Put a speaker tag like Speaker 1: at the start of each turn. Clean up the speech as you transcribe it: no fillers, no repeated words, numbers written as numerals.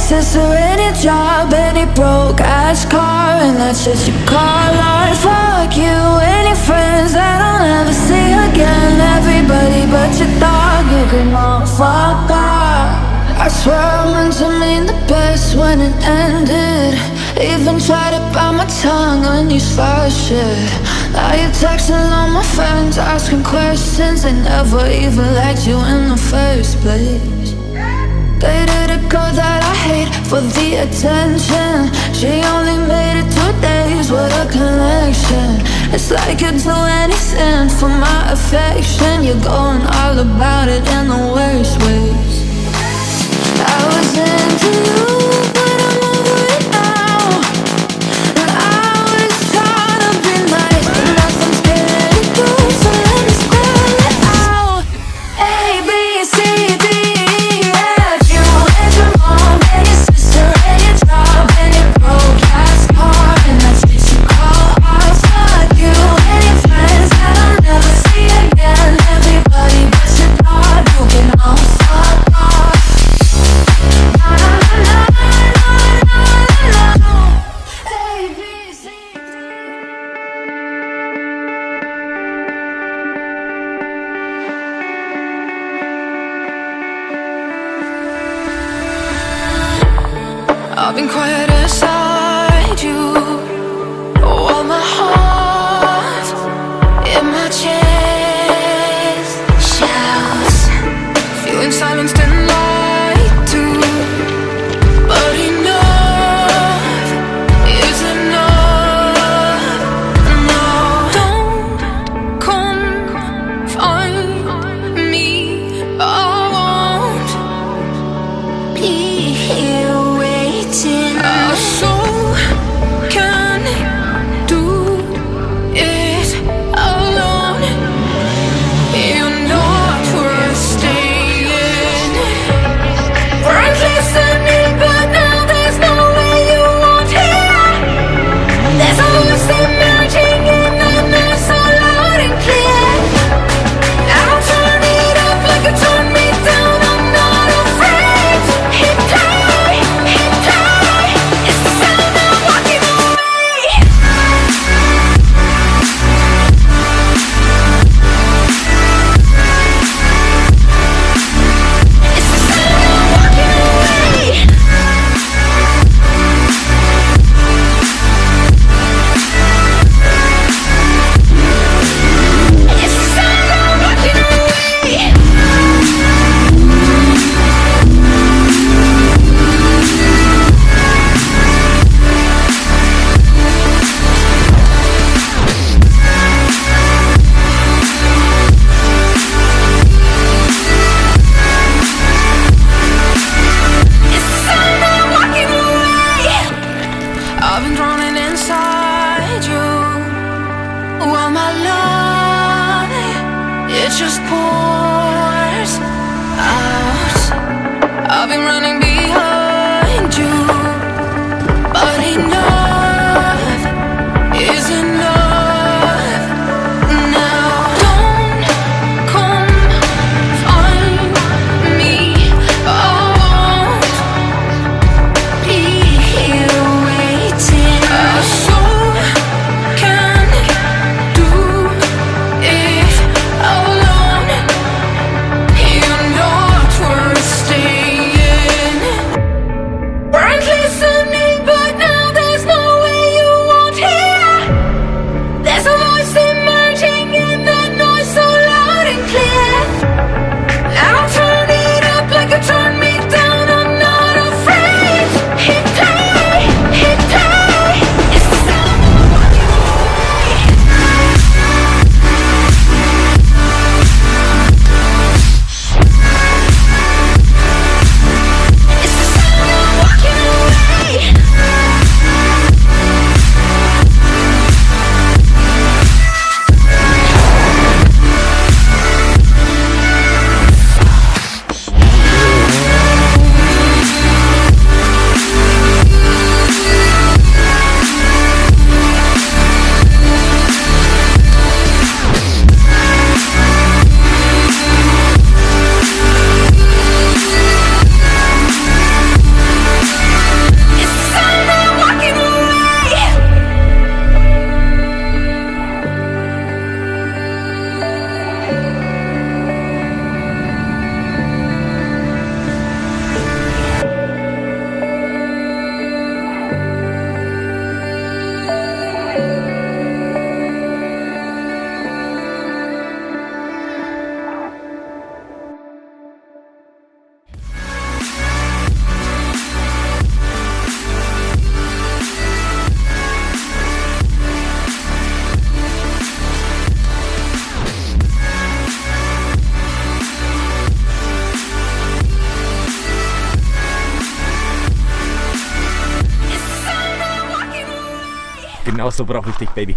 Speaker 1: sister, any job, any broke ass car, and that's shit you call art. Fuck you, any friends that I'll never see again. Everybody but your dog, you can all fuck off. I swear I meant to mean the best when it ended. Even tried to bite my tongue when you started shit. Now you're texting all my friends, asking questions. They never even liked you in the first place. Dated a girl that I hate for the attention. She only made it 2 days with a connection. It's like you'd do anything for my affection. You're going all about it in the worst ways. I was into you, but I'm over it now. And I was trying to be nice, but nothing's getting through, so let me spell it out. A, B, C, D, E, F. You and your mom and your sister and your job and your broke ass car, and that's what you call off. Fuck you and your friends that I'll never see again. Everybody but your dog, you can all fuck off. I've been quiet inside you, all my heart in my chest shouts, feeling silenced and lied to. But enough is enough. No, don't confine me. I won't be here waiting. Our soul can do it alone. You're not worth staying. Right, listening, but now there's no way you won't hear. There's a voice emerging in the night, so loud and clear. I'll turn it up like it turned me down. I'm not afraid. Hit play, hit play. It's the sound of walking away. It's the sound of walking away. It's the sound of walking away. It's the sound of walking away. I've been drowning inside you. Well, my love, it just pours out. I've been running behind you, but enough is enough. Now don't confine me. I won't be here waiting. Our soul can do it alone. You're not worth staying.
Speaker 2: Genau so brauche ich dich, Baby.